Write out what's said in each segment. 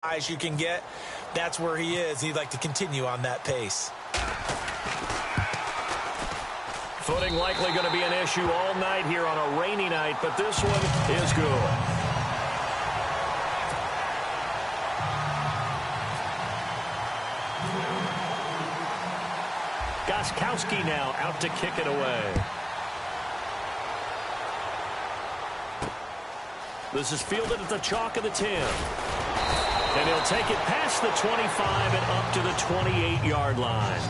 as you can get. That's where he is. He'd like to continue on that pace. Footing likely going to be an issue all night here on a rainy night, but this one is good. Gostkowski now out to kick it away. This is fielded at the chalk of the 10. And he'll take it past the 25 and up to the 28-yard line.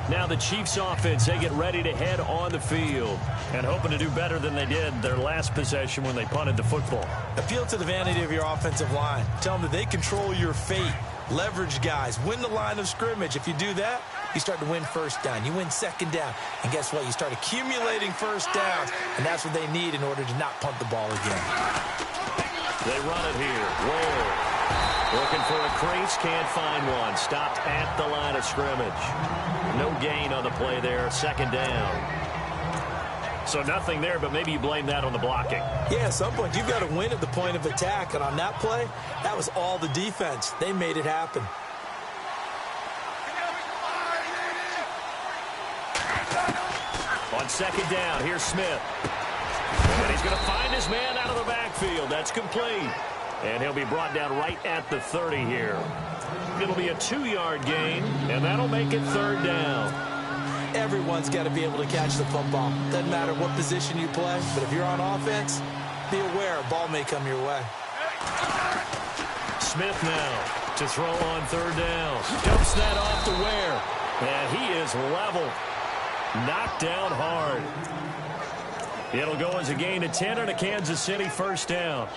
Now the Chiefs offense, they get ready to head on the field and hoping to do better than they did their last possession when they punted the football. Appeal to the vanity of your offensive line. Tell them that they control your fate. Leverage guys. Win the line of scrimmage. If you do that, you start to win first down. You win second down. And guess what? You start accumulating first downs. And that's what they need in order to not punt the ball again. They run it here. Whoa. Looking for a crease. Can't find one. Stopped at the line of scrimmage. No gain on the play there. Second down. So nothing there, but maybe you blame that on the blocking. Yeah, at some point, you've got to win at the point of attack. And on that play, that was all the defense. They made it happen. On second down, here's Smith. And he's going to find his man out of the backfield. That's complete. And he'll be brought down right at the 30 here. It'll be a 2-yard gain, and that'll make it third down. Everyone's got to be able to catch the football. Doesn't matter what position you play, but if you're on offense, be aware a ball may come your way. Smith now to throw on third down. Dumps that off to Ware. And he is level. Knocked down hard. It'll go as a gain of 10 and a Kansas City first down.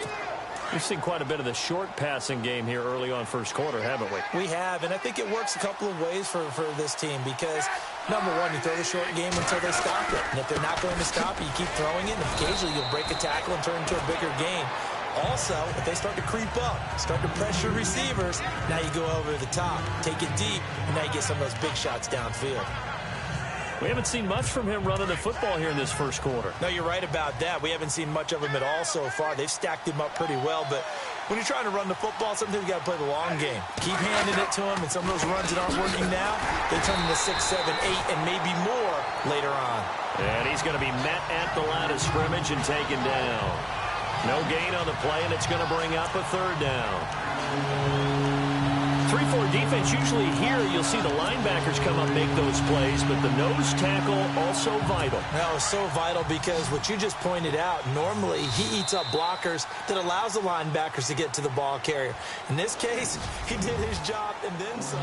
We've seen quite a bit of the short passing game here early on first quarter, haven't we? We have, and I think it works a couple of ways for this team because, number one, you throw the short game until they stop it. And if they're not going to stop it, you keep throwing it, and occasionally you'll break a tackle and turn into a bigger game. Also, if they start to creep up, start to pressure receivers, now you go over the top, take it deep, and now you get some of those big shots downfield. We haven't seen much from him running the football here in this first quarter. No, you're right about that. We haven't seen much of him at all so far. They've stacked him up pretty well, but when you're trying to run the football, sometimes you got to play the long game. Keep handing it to him, and some of those runs that aren't working now, they turn into 6, 7, 8, and maybe more later on. And he's going to be met at the line of scrimmage and taken down. No gain on the play, and it's going to bring up a third down. 3-4 defense, usually here you'll see the linebackers come up and make those plays, but the nose tackle also vital. That was so vital because what you just pointed out, normally he eats up blockers that allows the linebackers to get to the ball carrier. In this case, he did his job and then some.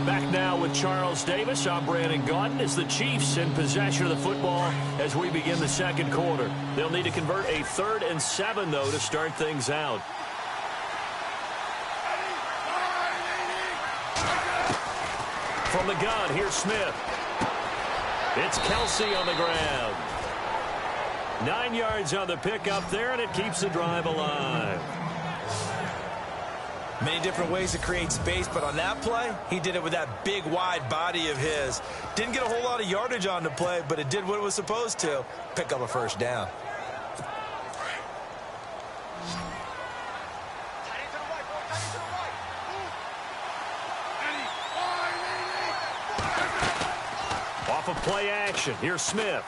Back now with Charles Davis. I'm Brandon Gaudin as the Chiefs in possession of the football as we begin the second quarter. They'll need to convert a 3rd and 7, though, to start things out. From the gun, here's Smith. It's Kelsey on the ground. 9 yards on the pickup there, and it keeps the drive alive. Many different ways to create space, but on that play, he did it with that big, wide body of his. Didn't get a whole lot of yardage on the play, but it did what it was supposed to, pick up a first down. Off of play action, here's Smith.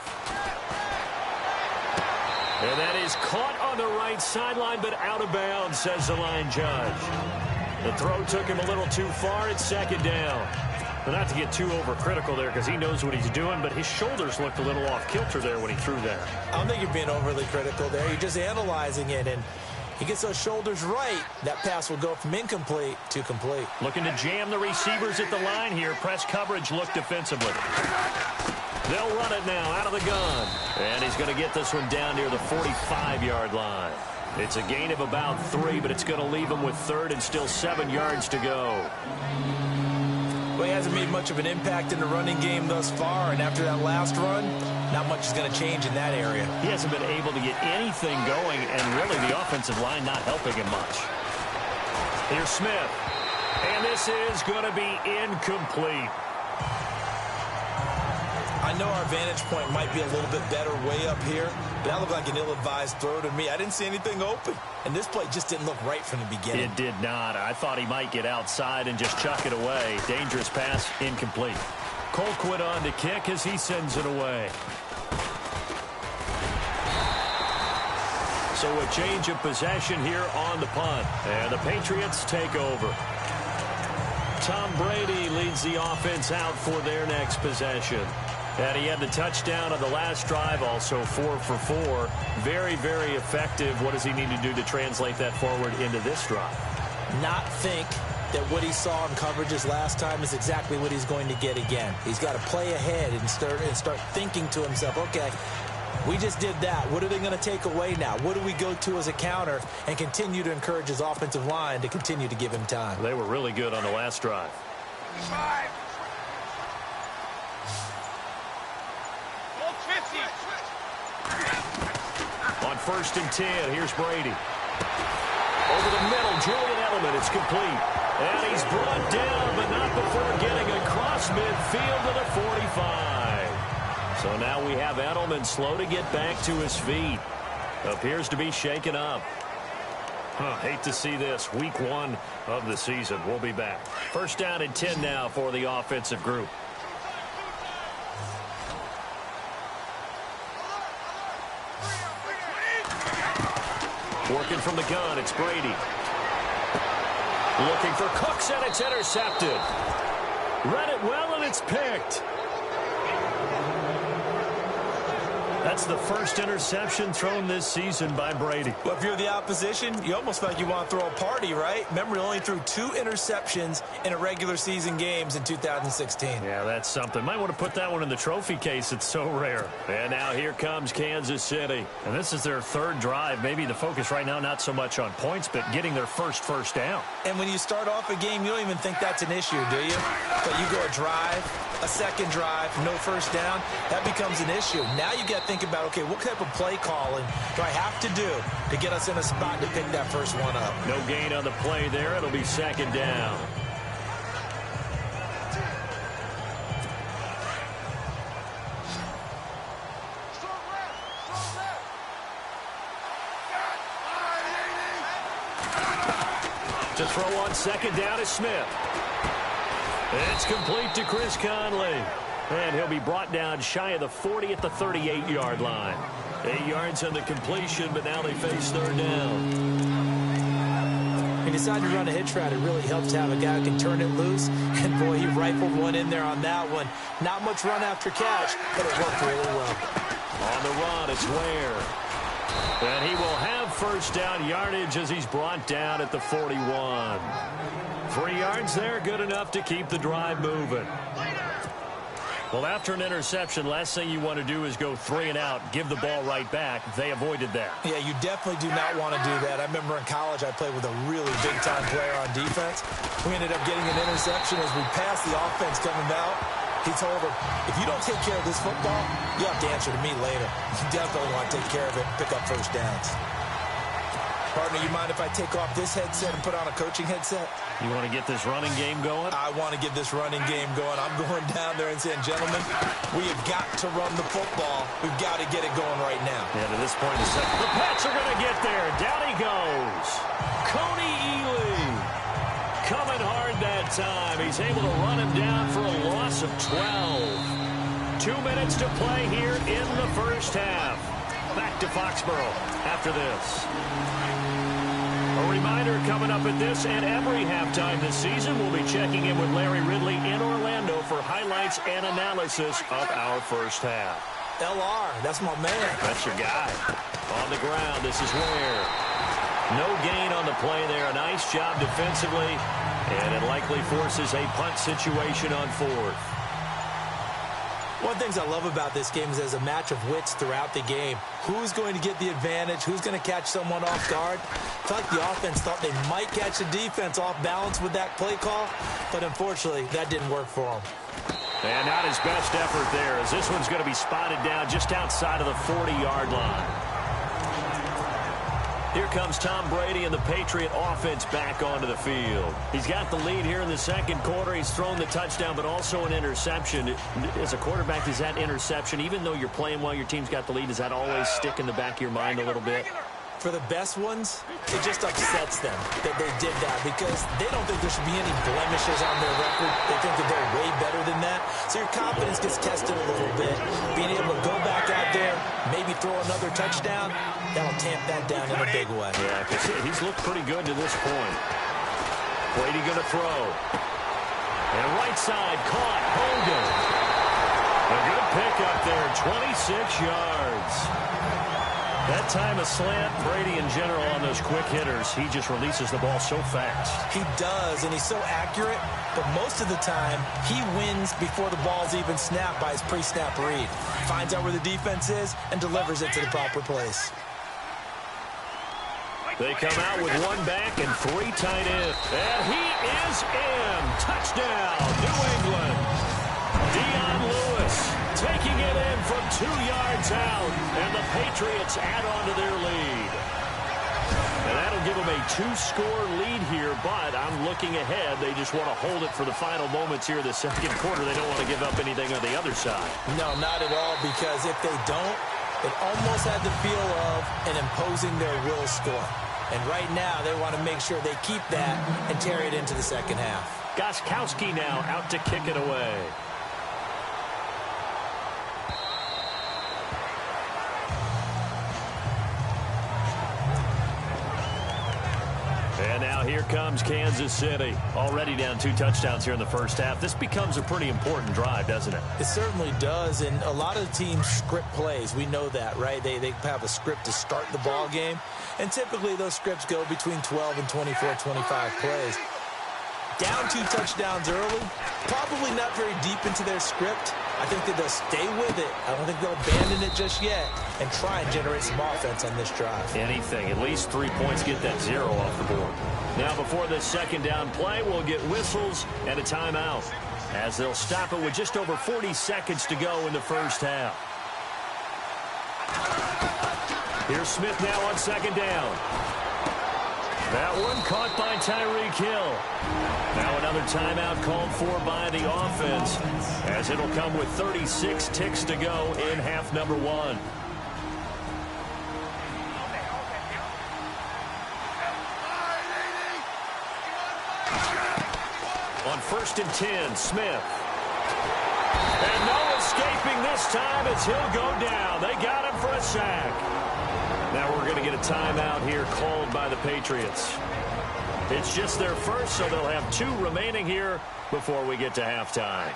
And that is caught on the right sideline, but out of bounds, says the line judge. The throw took him a little too far. It's second down. But not to get too overcritical there because he knows what he's doing, but his shoulders looked a little off kilter there when he threw that. I don't think you're being overly critical there. You're just analyzing it, and he gets those shoulders right. That pass will go from incomplete to complete. Looking to jam the receivers at the line here. Press coverage, look defensively. They'll run it now out of the gun. And he's going to get this one down near the 45-yard line. It's a gain of about 3, but it's going to leave him with 3rd and still 7 yards to go. Well, he hasn't made much of an impact in the running game thus far, and after that last run, not much is going to change in that area. He hasn't been able to get anything going, and really the offensive line not helping him much. Here's Smith, and this is going to be incomplete. I know our vantage point might be a little bit better way up here, but that looked like an ill-advised throw to me. I didn't see anything open, and this play just didn't look right from the beginning. It did not. I thought he might get outside and just chuck it away. Dangerous pass, incomplete. Colquitt on to kick as he sends it away. So a change of possession here on the punt, and the Patriots take over. Tom Brady leads the offense out for their next possession. And he had the touchdown on the last drive, also 4 for 4. Very, very effective. What does he need to do to translate that forward into this drive? Not think that what he saw in coverages last time is exactly what he's going to get again. He's got to play ahead and start thinking to himself, okay, we just did that. What are they going to take away now? What do we go to as a counter? And continue to encourage his offensive line to continue to give him time. They were really good on the last drive. On 1st and 10, here's Brady. Over the middle, Julian Edelman, it's complete. And he's brought down, but not before getting across midfield to the 45. So now we have Edelman slow to get back to his feet. Appears to be shaken up. Hate to see this. Week 1 of the season. We'll be back. 1st down and 10 now for the offensive group. Working from the gun, it's Brady. Looking for Cooks, and it's intercepted. Read it well, and it's picked. That's the first interception thrown this season by Brady. Well, if you're the opposition, you almost feel like you want to throw a party, right? Remember, he only threw 2 interceptions in a regular season games in 2016. Yeah, that's something. Might want to put that one in the trophy case. It's so rare. And now here comes Kansas City. And this is their 3rd drive. Maybe the focus right now, not so much on points, but getting their first down. And when you start off a game, you don't even think that's an issue, do you? But you go a drive, a 2nd drive, no 1st down, that becomes an issue. Now you got to think about, okay, what type of play calling do I have to do to get us in a spot to pick that first one up? No gain on the play there. It'll be 2nd down. To throw on 2nd down is Smith. It's complete to Chris Conley. And he'll be brought down shy of the 40 at the 38-yard line. 8 yards on the completion, but now they face 3rd down. He decided to run a hitch route. It really helps to have a guy who can turn it loose. And, boy, he rifled one in there on that one. Not much run after catch, but it worked really well. On the run, it's Ware. And he will have 1st down yardage as he's brought down at the 41. 3 yards there, good enough to keep the drive moving. Well, after an interception, last thing you want to do is go 3 and out, give the ball right back. They avoided that. Yeah, you definitely do not want to do that. I remember in college I played with a really big-time player on defense. We ended up getting an interception as we passed the offense coming out. He told him, if you don't take care of this football, you have to answer to me later. You definitely want to take care of it and pick up 1st downs. Partner, you mind if I take off this headset and put on a coaching headset? You want to get this running game going? I want to get this running game going. I'm going down there and saying, gentlemen, we have got to run the football. We've got to get it going right now. Yeah, to this point, the Pats are going to get there. Down he goes. Coney Ely coming hard that time. He's able to run him down for a loss of 12. 2 minutes to play here in the 1st half. Back to Foxborough after this. A reminder coming up at this and every halftime this season, we'll be checking in with Larry Ridley in Orlando for highlights and analysis of our 1st half. LR, that's my man. That's your guy. On the ground, this is Ware. No gain on the play there. A nice job defensively, and it likely forces a punt situation on 4th. One of the things I love about this game is there's a match of wits throughout the game. Who's going to get the advantage? Who's going to catch someone off guard? I feel like the offense thought they might catch the defense off balance with that play call, but unfortunately, that didn't work for them. And not his best effort there, as this one's going to be spotted down just outside of the 40-yard line. Here comes Tom Brady and the Patriot offense back onto the field. He's got the lead here in the second quarter. He's thrown the touchdown, but also an interception. As a quarterback, does that interception, even though you're playing while your team's got the lead, does that always stick in the back of your mind a little bit? For the best ones, it just upsets them that they did that because they don't think there should be any blemishes on their record. They think that they're way better than that. So your confidence gets tested a little bit. Being able to go back out there, maybe throw another touchdown, that'll tamp that down in a big way. Yeah, because he's looked pretty good to this point. Brady going to throw. And right side, caught. Hogan. A good pick up there, 26 yards. That time a slant. Brady in general on those quick hitters, he just releases the ball so fast. He does, and he's so accurate, but most of the time he wins before the ball's even snapped by his pre-snap read. Finds out where the defense is and delivers it to the proper place. They come out with one back and three tight ends. And he is in. Touchdown, New England. Dion Lewis taking it in from 2 yards out, and the Patriots add on to their lead. And that'll give them a 2-score lead here, but I'm looking ahead. They just want to hold it for the final moments here in the second quarter. They don't want to give up anything on the other side. No, not at all, because if they don't, it almost had the feel of an imposing their will score. And right now, they want to make sure they keep that and carry it into the second half. Gostkowski now out to kick it away. And now here comes Kansas City. Already down 2 touchdowns here in the first half. This becomes a pretty important drive, doesn't it? It certainly does, and a lot of teams script plays. We know that, right? They have a script to start the ball game, and typically those scripts go between 12 and 24, 25 plays. Down 2 touchdowns early, probably not very deep into their script. I think that they'll stay with it. I don't think they'll abandon it just yet and try and generate some offense on this drive. Anything. At least 3 points, get that 0 off the board. Now before this second down play, we'll get whistles and a timeout as they'll stop it with just over 40 seconds to go in the first half. Here's Smith now on second down. That one caught by Tyreek Hill. Now another timeout called for by the offense, as it'll come with 36 ticks to go in half number 1. On 1st and 10, Smith. And no escaping this time as he'll go down. They got him for a sack. Now we're going to get a timeout here called by the Patriots. It's just their first, so they'll have 2 remaining here before we get to halftime.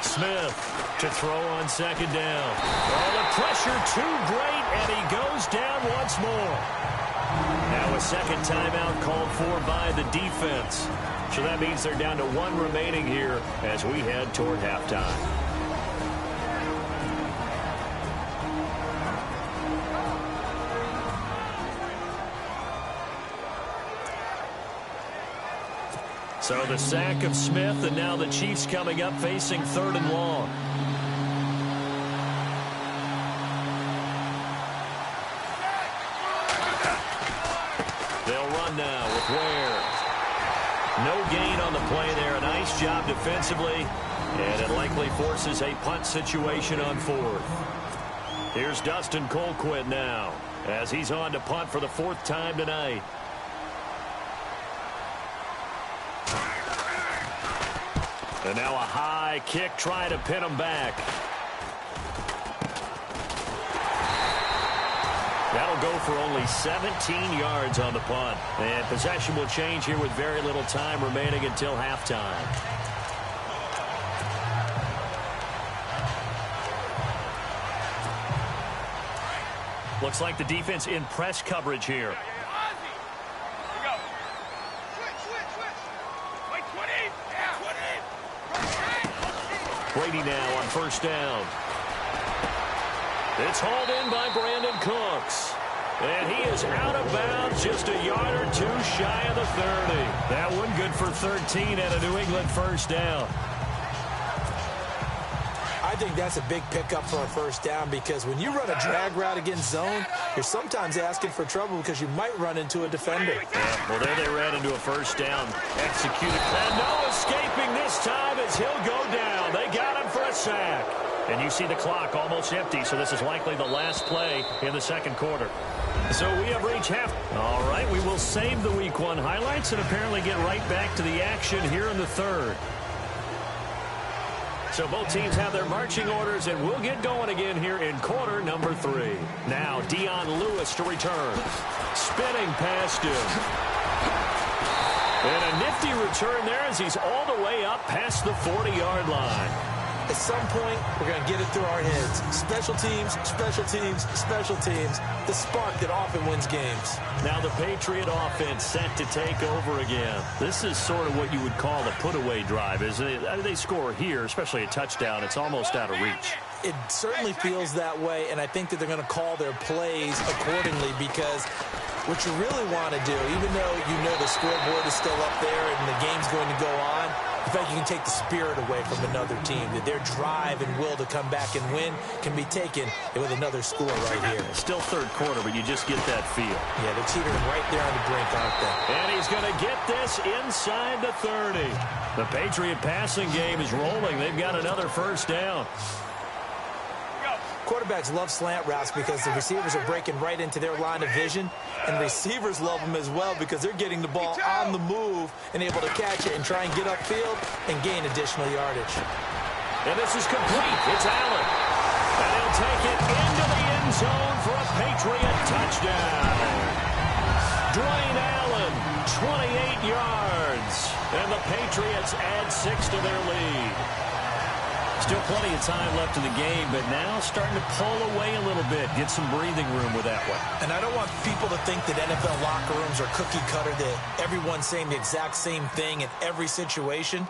Smith to throw on second down. Oh, the pressure too great, and he goes down once more. Now a second timeout called for by the defense. So that means they're down to 1 remaining here as we head toward halftime. So the sack of Smith, and now the Chiefs coming up facing 3rd and long. They'll run now with Ware. No gain on the play there. A nice job defensively, and it likely forces a punt situation on 4th. Here's Dustin Colquitt now as he's on to punt for the 4th time tonight. And now a high kick trying to pin him back. That'll go for only 17 yards on the punt. And possession will change here with very little time remaining until halftime. Looks like the defense in press coverage here. Brady now on 1st down. It's hauled in by Brandon Cooks. And he is out of bounds just a yard or 2 shy of the 30. That one good for 13 and a New England 1st down. I think that's a big pickup for a first down because when you run a drag route against zone, you're sometimes asking for trouble because you might run into a defender. Yeah, well, there they ran into a first down. Executed. And no escaping this time as he'll go down. They got him for a sack. And you see the clock almost empty, so this is likely the last play in the second quarter. So we have reached half. All right, we will save the Week 1 highlights and apparently get right back to the action here in the third. So both teams have their marching orders, and we'll get going again here in quarter number 3. Now, Dion Lewis to return. Spinning past him. And a nifty return there as he's all the way up past the 40-yard line. At some point, we're going to get it through our heads. Special teams, special teams, special teams. The spark that often wins games. Now the Patriot offense set to take over again. This is sort of what you would call a put-away drive, isn't it? I mean, they score here, especially a touchdown. It's almost out of reach. It certainly feels that way, and I think that they're going to call their plays accordingly because what you really want to do, even though you know the scoreboard is still up there and the game's going to go on, in fact, you can take the spirit away from another team, that their drive and will to come back and win can be taken with another score right here. Still third quarter, but you just get that feel. Yeah, they're teetering right there on the brink, aren't they? And he's going to get this inside the 30. The Patriot passing game is rolling. They've got another first down. Quarterbacks love slant routes because the receivers are breaking right into their line of vision, and receivers love them as well because they're getting the ball on the move and able to catch it and try and get upfield and gain additional yardage. And this is complete. It's Allen. And he'll take it into the end zone for a Patriot touchdown. Dwayne Allen, 28 yards. And the Patriots add 6 to their lead. Still plenty of time left in the game, but now starting to pull away a little bit, get some breathing room with that one. And I don't want people to think that NFL locker rooms are cookie cutter, that everyone's saying the exact same thing in every situation.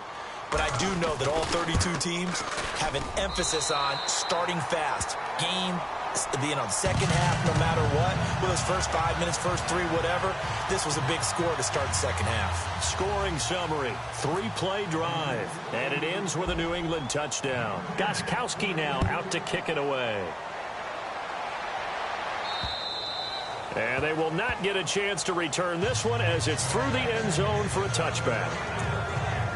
But I do know that all 32 teams have an emphasis on starting fast. Game, the second half, no matter what, with those first 5 minutes, first 3, whatever, this was a big score to start the second half. Scoring summary, 3-play drive, and it ends with a New England touchdown. Gostkowski now out to kick it away. And they will not get a chance to return this one as it's through the end zone for a touchback.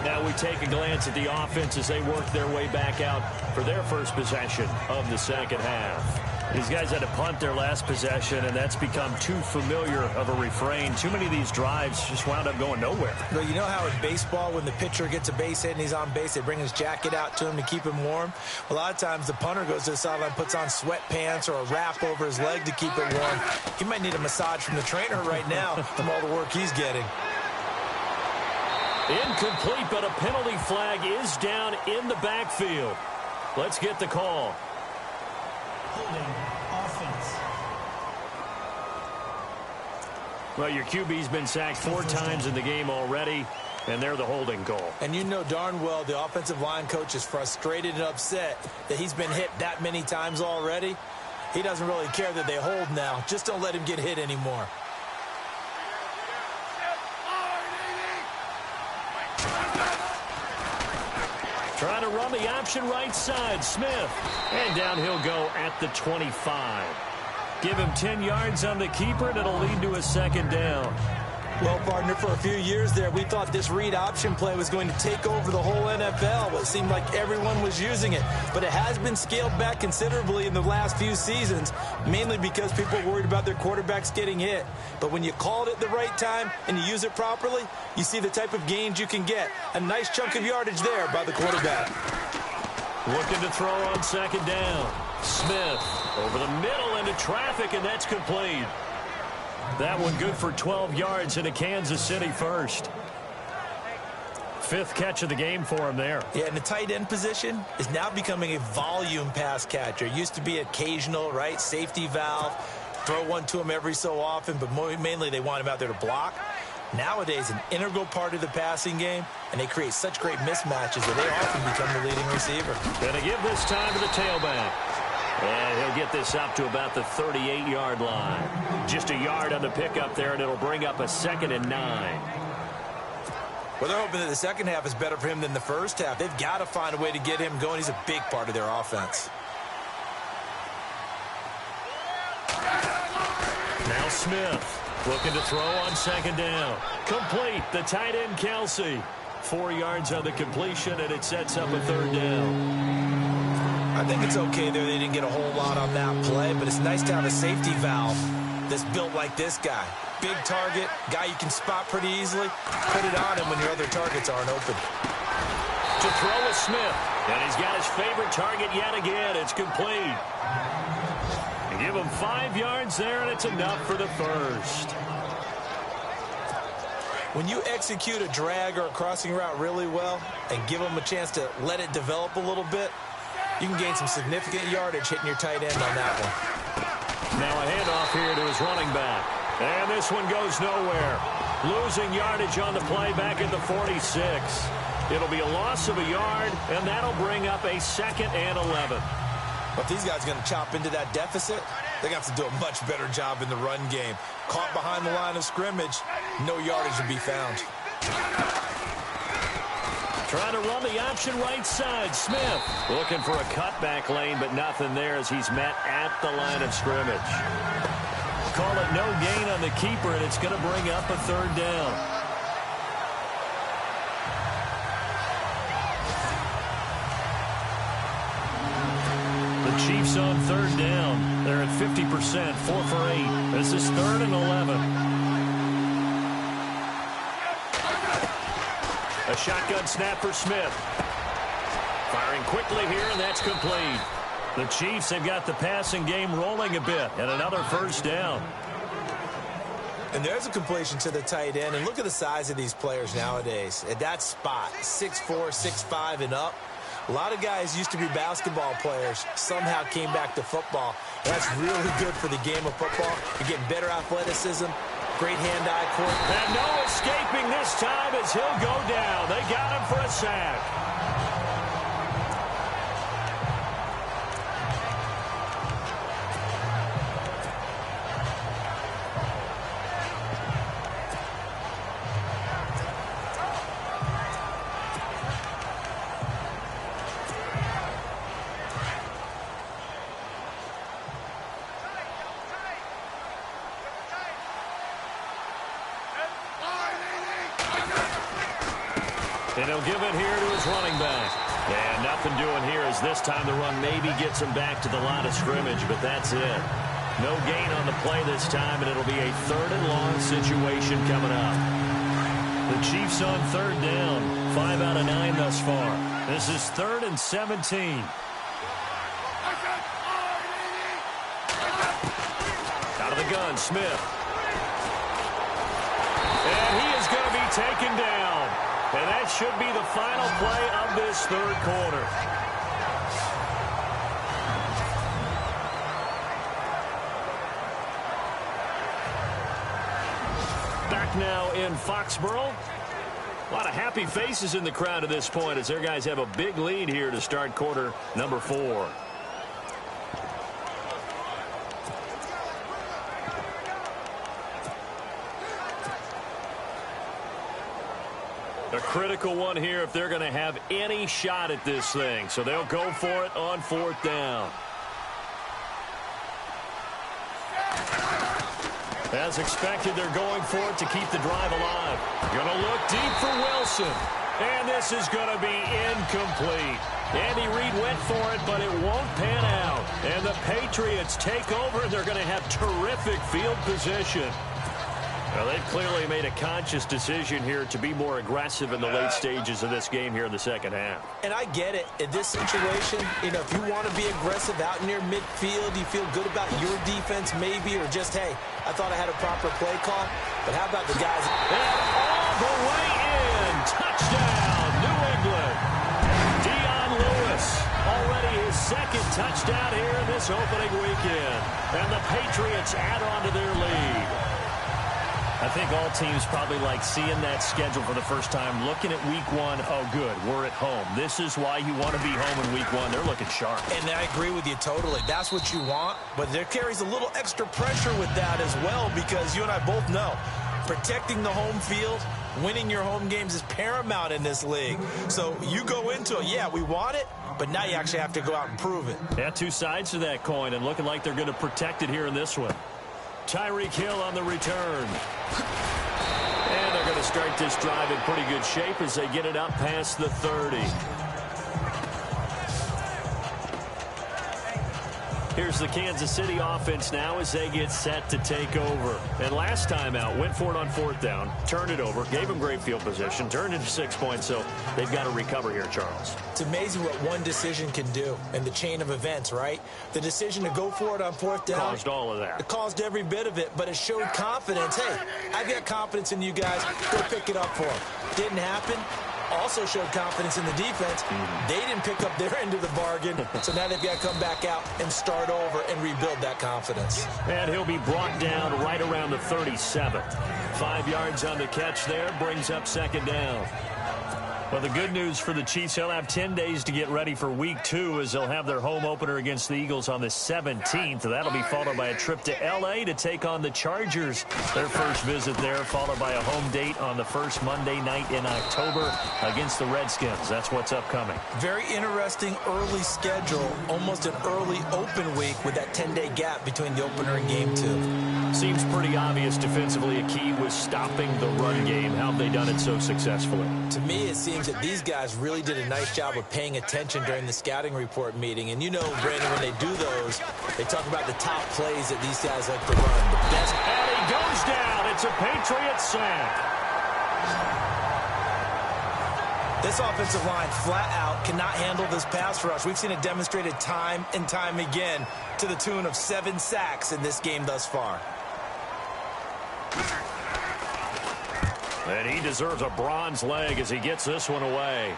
Now we take a glance at the offense as they work their way back out for their first possession of the second half. These guys had to punt their last possession, and that's become too familiar of a refrain. Too many of these drives just wound up going nowhere. Well, you know how in baseball, when the pitcher gets a base hit and he's on base, they bring his jacket out to him to keep him warm? A lot of times the punter goes to the sideline, puts on sweatpants or a wrap over his leg to keep it warm. He might need a massage from the trainer right now from all the work he's getting. Incomplete, but a penalty flag is down in the backfield. Let's get the call. Holding offense. Well, your QB's been sacked 4 times in the game already, and they're the holding call. And you know darn well the offensive line coach is frustrated and upset that he's been hit that many times already. He doesn't really care that they hold now. Just don't let him get hit anymore. Trying to run the option right side, Smith. And down he'll go at the 25. Give him 10 yards on the keeper, and it'll lead to a second down. Well, partner, for a few years there, we thought this read option play was going to take over the whole NFL. It seemed like everyone was using it. But it has been scaled back considerably in the last few seasons, mainly because people are worried about their quarterbacks getting hit. But when you call it at the right time and you use it properly, you see the type of gains you can get. A nice chunk of yardage there by the quarterback. Looking to throw on second down. Smith over the middle into traffic, and that's complete. That one good for 12 yards into Kansas City first. 5th catch of the game for him there. Yeah, and the tight end position is now becoming a volume pass catcher. It used to be occasional, right? Safety valve. Throw one to him every so often, but mainly they want him out there to block. Nowadays, an integral part of the passing game, and they create such great mismatches that they often become the leading receiver. Gonna give this time to the tailback. And he'll get this up to about the 38-yard line. Just a yard on the pickup there, and it'll bring up a 2nd and 9. Well, they're hoping that the second half is better for him than the first half. They've got to find a way to get him going. He's a big part of their offense. Now Smith looking to throw on second down. Complete. The tight end, Kelsey. 4 yards on the completion, and it sets up a third down. I think it's okay there. They didn't get a whole lot on that play, but it's nice to have a safety valve that's built like this guy. Big target, guy you can spot pretty easily. Put it on him when your other targets aren't open. To throw is Smith, and he's got his favorite target yet again. It's complete. Give him 5 yards there, and it's enough for the first. When you execute a drag or a crossing route really well and give them a chance to let it develop a little bit, you can gain some significant yardage hitting your tight end on that one. Now a handoff here to his running back. And this one goes nowhere. Losing yardage on the play back at the 46. It'll be a loss of a yard, and that'll bring up a 2nd and 11. But if these guys are going to chop into that deficit, they're going to have to do a much better job in the run game. Caught behind the line of scrimmage, no yardage to be found. Trying to run the option right side. Smith looking for a cutback lane, but nothing there as he's met at the line of scrimmage. Call it no gain on the keeper, and it's going to bring up a third down. The Chiefs on third down. They're at 50%, 4 for 8. This is 3rd and 11. A shotgun snap for Smith. Firing quickly here, and that's complete. The Chiefs have got the passing game rolling a bit, and another first down. And there's a completion to the tight end. And look at the size of these players nowadays. At that spot, 6'4", 6'5", and up. A lot of guys used to be basketball players, somehow came back to football. And that's really good for the game of football. You're getting better athleticism, great hand-eye coordination. And no escaping this time as he'll go down. They got him for a sack. And he'll give it here to his running back. And nothing doing here as this time the run maybe gets him back to the line of scrimmage, but that's it. No gain on the play this time, and it'll be a 3rd and long situation coming up. The Chiefs on third down, 5 out of 9 thus far. This is 3rd and 17. Out of the gun, Smith. And he is going to be taken down. And that should be the final play of this 3rd quarter. Back now in Foxborough. A lot of happy faces in the crowd at this point as their guys have a big lead here to start quarter number 4. A critical one here if they're going to have any shot at this thing. So they'll go for it on 4th down. As expected, they're going for it to keep the drive alive. Going to look deep for Wilson. And this is going to be incomplete. Andy Reid went for it, but it won't pan out. And the Patriots take over. They're going to have terrific field position. Well, they've clearly made a conscious decision here to be more aggressive in the late stages of this game here in the second half. And I get it. In this situation, you know, if you want to be aggressive out near midfield, you feel good about your defense maybe, or just, hey, I thought I had a proper play call. But how about the guys? And all the way in. Touchdown, New England. Dion Lewis, already his 2nd touchdown here in this opening weekend. And the Patriots add on to their lead. I think all teams probably like seeing that schedule for the first time, looking at week 1. Oh, good, we're at home. This is why you want to be home in week 1. They're looking sharp. And I agree with you totally. That's what you want. But there carries a little extra pressure with that as well, because you and I both know protecting the home field Winning your home games is paramount in this league. So you go into it, yeah, we want it, but now you actually have to go out and prove it. Yeah, two sides to that coin, and looking like they're going to protect it here in this one. Tyreek Hill on the return. And they're going to start this drive in pretty good shape as they get it up past the 30. Here's the Kansas City offense now as they get set to take over. And last time out, went for it on 4th down, turned it over, gave them great field position, turned into 6 points, so they've got to recover here, Charles. It's amazing what one decision can do in the chain of events, right? The decision to go for it on 4th down. Caused all of that. It caused every bit of it, but it showed confidence. Hey, I've got confidence in you guys. Go pick it up for them. Didn't happen. Also showed confidence in the defense. They didn't pick up their end of the bargain, so now they've got to come back out and start over and rebuild that confidence. And he'll be brought down right around the 37. 5 yards on the catch there, brings up 2nd down. Well, the good news for the Chiefs, they'll have 10 days to get ready for Week 2 as they'll have their home opener against the Eagles on the 17th. That'll be followed by a trip to L.A. to take on the Chargers. Their first visit there, followed by a home date on the first Monday night in October against the Redskins. That's what's upcoming. Very interesting early schedule, almost an early open week with that 10-day gap between the opener and Game 2. Seems pretty obvious defensively a key was stopping the run game. How have they done it so successfully? To me, it seems that these guys really did a nice job of paying attention during the scouting report meeting. And you know, Brandon, when they do those, they talk about the top plays that these guys like to run. The best. And he goes down. It's a Patriot sack. This offensive line flat out cannot handle this pass rush. We've seen it demonstrated time and time again to the tune of 7 sacks in this game thus far. And he deserves a bronze leg as he gets this one away.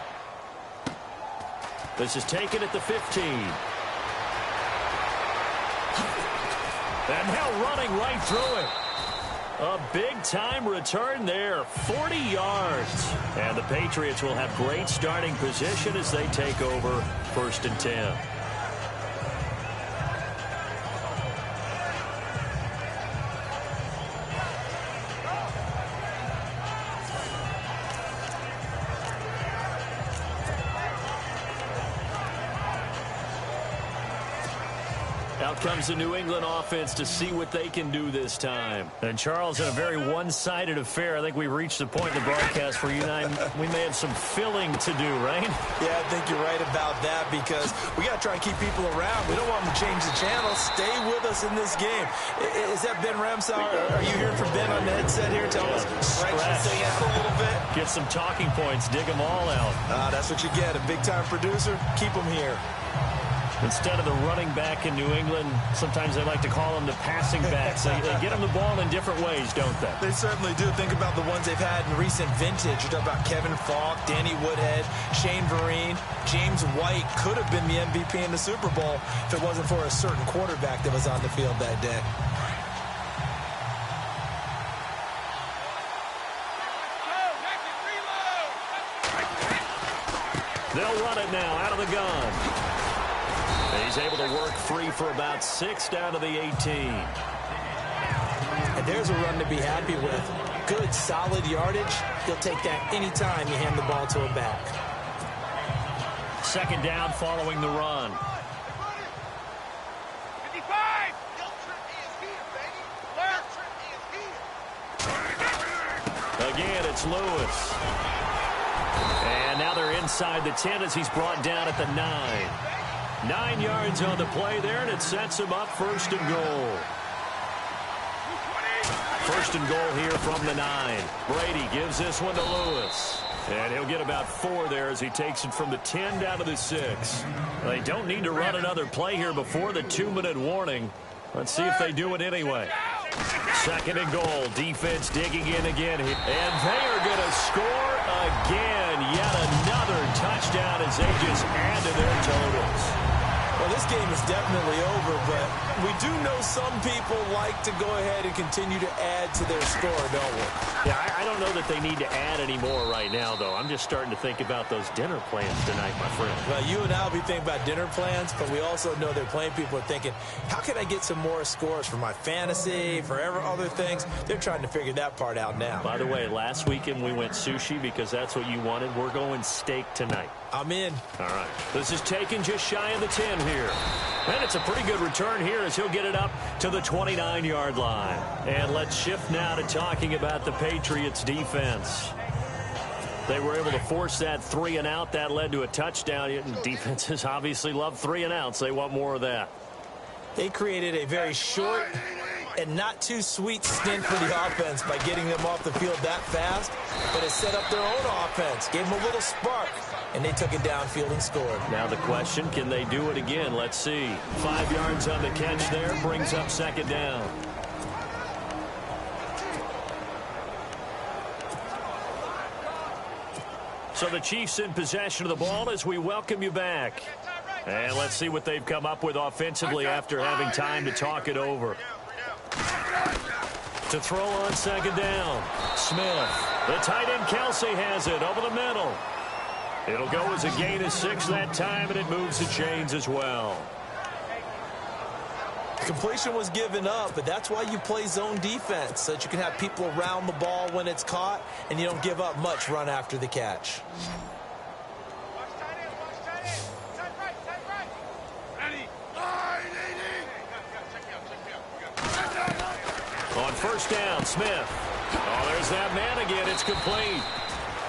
This is taken at the 15. And now running right through it. A big-time return there, 40 yards. And the Patriots will have great starting position as they take over 1st and 10. Out comes the New England offense to see what they can do this time. And Charles, in a very one-sided affair, I think we've reached the point in the broadcast where you and I, we may have some filling to do, right? Yeah, I think you're right about that because we got to try and keep people around. We don't want them to change the channel. Stay with us in this game. Is that Ben Ramsau? Are you hearing from Ben on the headset here? Tell us, stretch this thing out a little bit. Get some talking points. Dig them all out. That's what you get. A big-time producer. Keep them here. Instead of the running back in New England, sometimes they like to call them the passing backs. They get them the ball in different ways, don't they? They certainly do. Think about the ones they've had in recent vintage. You're talking about Kevin Falk, Danny Woodhead, Shane Vereen, James White could have been the MVP in the Super Bowl if it wasn't for a certain quarterback that was on the field that day. They'll run it now out of the gun. He's able to work free for about 6 down to the 18. And there's a run to be happy with. Good, solid yardage. He'll take that anytime you hand the ball to him back. 2nd down following the run. 55! Again, it's Lewis. And now they're inside the 10 as he's brought down at the 9. 9 yards on the play there, and it sets him up 1st and goal. 1st and goal here from the 9. Brady gives this one to Lewis. And he'll get about 4 there as he takes it from the 10 down to the 6. They don't need to run another play here before the 2-minute warning. Let's see if they do it anyway. 2nd and goal. Defense digging in again. And they are going to score again. Yet another touchdown as they just add to their totals. Well, Well, this game is definitely over, but we do know some people like to go ahead and continue to add to their score, don't we? Yeah, I don't know that they need to add any more right now, though. I'm just starting to think about those dinner plans tonight, my friend. Well, you and I will be thinking about dinner plans, but we also know they're playing people are thinking, how can I get some more scores for my fantasy, for other things? They're trying to figure that part out now. By the way, last weekend we went sushi because that's what you wanted. We're going steak tonight. I'm in. All right. This is taken just shy of the 10 here. And it's a pretty good return here as he'll get it up to the 29-yard line. And let's shift now to talking about the Patriots defense. They were able to force that 3-and-out. That led to a touchdown. Defenses obviously love 3-and-outs. They want more of that. They created a very short and not too sweet stint for the offense by getting them off the field that fast, but it set up their own offense, gave them a little spark, and they took it downfield and scored. Now the question, can they do it again? Let's see. 5 yards on the catch there, brings up second down. So the Chiefs in possession of the ball as we welcome you back. And let's see what they've come up with offensively after having time to talk it over. To throw on second down, Smith. The tight end Kelsey has it over the middle. It'll go as a gain of 6 that time, and it moves the chains as well. Completion was given up, but that's why you play zone defense, so that you can have people around the ball when it's caught, and you don't give up much run after the catch. On first down, Smith. Oh, there's that man again. It's complete.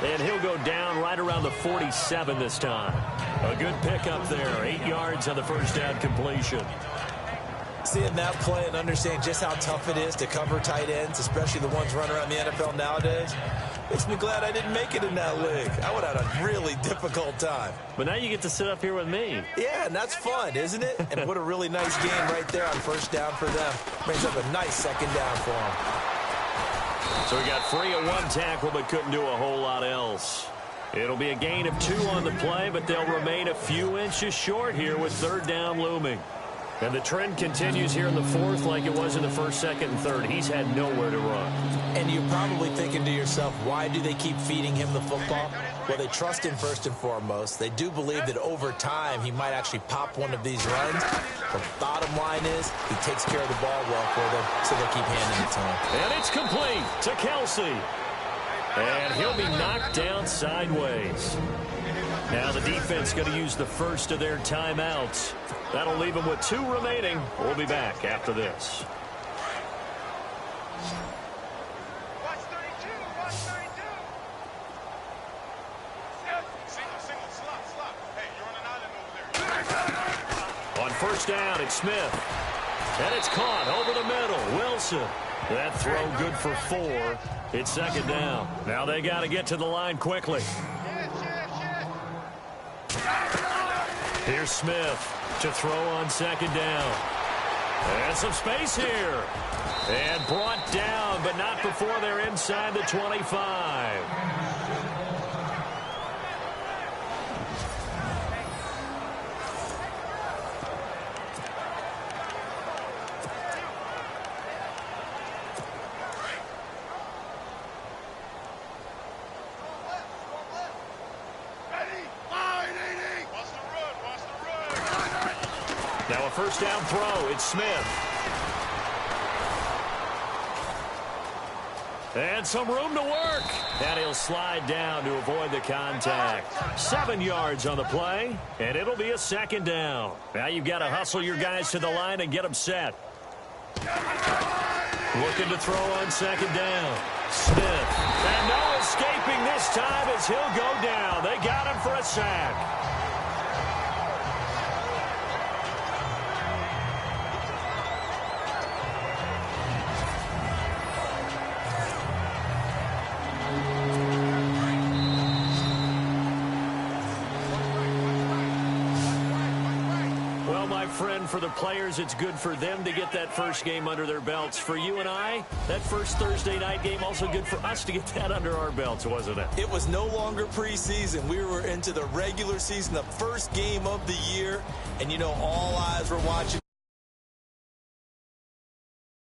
And he'll go down right around the 47 this time. A good pickup there. 8 yards on the first down completion. Seeing that play and understanding just how tough it is to cover tight ends, especially the ones running around the NFL nowadays, makes me glad I didn't make it in that league. I would have had a really difficult time. But now you get to sit up here with me. Yeah, and that's fun, isn't it? And what a really nice game right there on first down for them. Brings up a nice second down for them. So we got free of 1 tackle, but couldn't do a whole lot else. It'll be a gain of 2 on the play, but they'll remain a few inches short here with third down looming. And the trend continues here in the fourth like it was in the first, second, and third. He's had nowhere to run. And you're probably thinking to yourself, why do they keep feeding him the football? Well, they trust him first and foremost. They do believe that over time he might actually pop one of these runs. But the bottom line is he takes care of the ball well for them, so they keep handing it to him. And it's complete to Kelsey. And he'll be knocked down sideways. Now the defense going to use the first of their timeouts. That'll leave them with 2 remaining. We'll be back after this. On first down, it's Smith. And it's caught over the middle. Wilson. That throw good for 4. It's second down. Now they got to get to the line quickly. Here's Smith to throw on second down. And some space here. And brought down, but not before they're inside the 25. Now a first down throw. It's Smith. And some room to work. And he'll slide down to avoid the contact. 7 yards on the play. And it'll be a second down. Now you've got to hustle your guys to the line and get them set. Looking to throw on second down. Smith. And no escaping this time as he'll go down. They got him for a sack. my friend, for the players, it's good for them to get that first game under their belts. For you and I, that first Thursday night game, also good for us to get that under our belts, wasn't it? It was no longer preseason. We were into the regular season, the first game of the year. And, you know, all eyes were watching